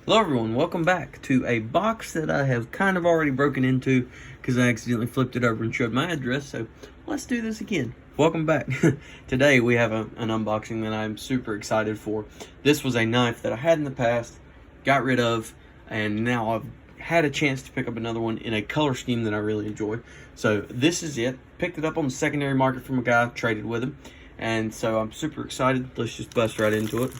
Hello everyone, welcome back to a box that I have kind of already broken into because I accidentally flipped it over and showed my address, so let's do this again. Welcome back. Today we have an unboxing that I'm super excited for. This was a knife that I had in the past, got rid of, and now I've had a chance to pick up another one in a color scheme that I really enjoy. So this is it. Picked it up on the secondary market from a guy, traded with him, and so I'm super excited. Let's just bust right into it.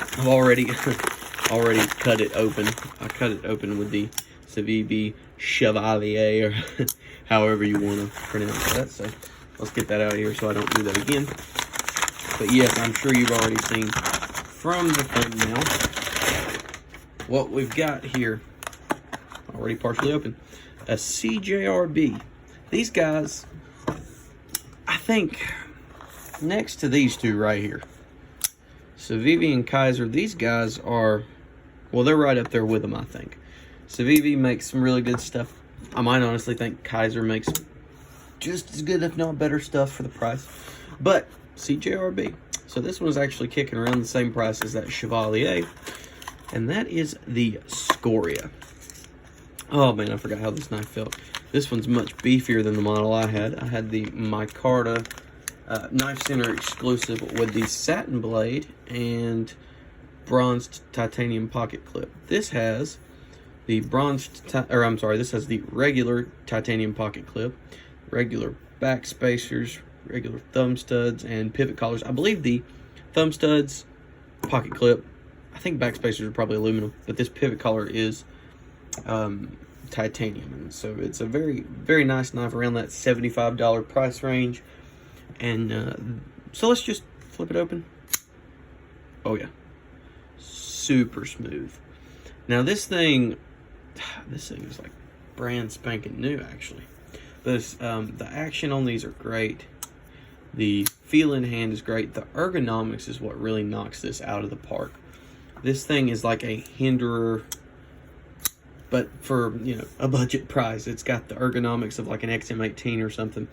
I've already cut it open. I cut it open with the CJRB Chevalier, or however you want to pronounce that. So let's get that out of here so I don't do that again. But yes, I'm sure you've already seen from the thumbnail what we've got here. Already partially open. A CJRB. These guys, I think, next to these two right here, Civivi and Kaiser, these guys are, well, they're right up there with them, I think. Civivi makes some really good stuff. I might honestly think Kaiser makes just as good, if not better, stuff for the price. But CJRB. So this one is actually kicking around the same price as that Chevalier, and that is the Scoria. Oh man, I forgot how this knife felt. This one's much beefier than the model I had. I had the micarta Knife Center exclusive with the satin blade and bronzed titanium pocket clip. This has the this has the regular titanium pocket clip, regular back spacers, regular thumb studs, and pivot collars. I believe the thumb studs, pocket clip, I think back spacers are probably aluminum, but this pivot collar is titanium, and so it's a very, very nice knife around that $75 price range. And so let's just flip it open. Oh yeah, super smooth. Now this thing is like brand spanking new, actually. This the action on these are great. The feel in hand is great. The ergonomics is what really knocks this out of the park. This thing is like a hinderer, but for, you know, a budget price. It's got the ergonomics of like an XM18 or something.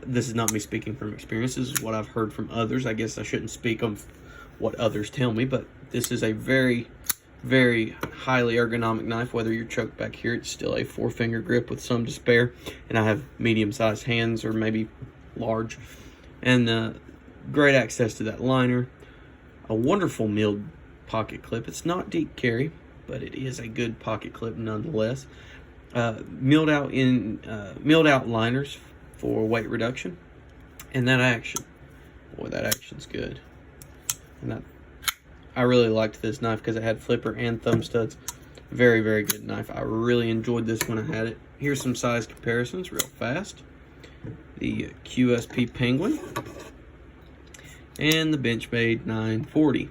This is not me speaking from experience. This is what I've heard from others. I guess I shouldn't speak of what others tell me, but this is a very, very highly ergonomic knife. Whether you're choked back here, it's still a 4-finger grip with some to spare, and I have medium-sized hands, or maybe large, and great access to that liner. A wonderful milled pocket clip. It's not deep carry, but it is a good pocket clip nonetheless. Milled out liners for weight reduction, and that action, boy, that action's good. And I really liked this knife because it had flipper and thumb studs. Very, very good knife. I really enjoyed this when I had it. Here's some size comparisons real fast. The QSP Penguin and the Benchmade 940.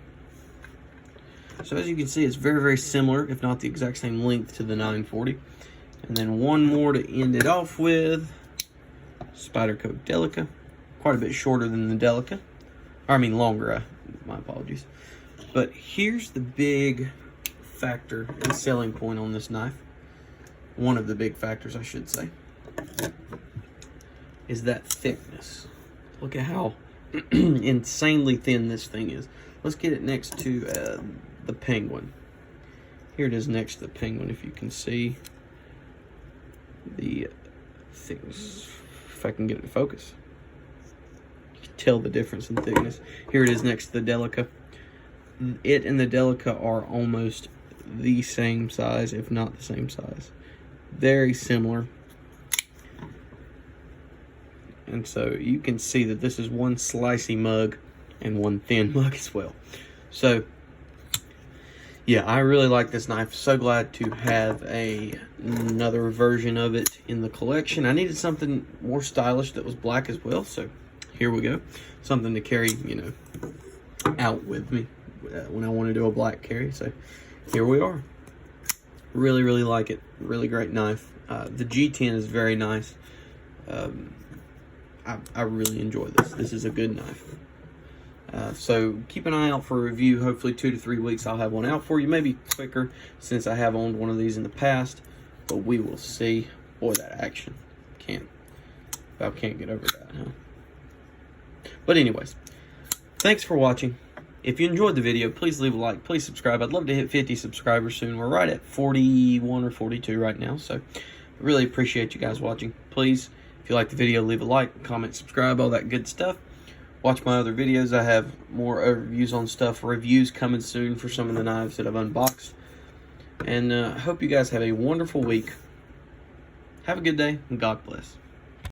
So as you can see, it's very, very similar, if not the exact same length, to the 940. And then one more to end it off with, Spyderco Delica. Quite a bit shorter than the Delica. Or, I mean longer, my apologies. But here's the big factor and selling point on this knife. One of the big factors, I should say, is that thickness. Look at how insanely thin this thing is. Let's get it next to the Penguin. Here it is next to the Penguin, if you can see the thickness. If I can get it to focus, you can tell the difference in thickness. Here it is next to the Delica. It and the Delica are almost the same size, if not the same size. Very similar. And so you can see that this is one slicey mug and one thin mug as well. So yeah, I really like this knife. So glad to have another version of it in the collection. I needed something more stylish that was black as well, so here we go. Something to carry, you know, out with me when I want to do a black carry. So here we are. Really, really like it. Really great knife. The G10 is very nice. I really enjoy this. This is a good knife. So keep an eye out for a review. Hopefully 2 to 3 weeks I'll have one out for you. Maybe quicker since I have owned one of these in the past. But we will see. Boy, that action. About can't get over that, huh? But anyways, thanks for watching. If you enjoyed the video, please leave a like, please subscribe. I'd love to hit 50 subscribers soon. We're right at 41 or 42 right now, so I really appreciate you guys watching. Please, if you like the video, leave a like, comment, subscribe, all that good stuff. Watch my other videos. I have more overviews on stuff, reviews coming soon for some of the knives that I've unboxed. And I hope you guys have a wonderful week. Have a good day, and God bless.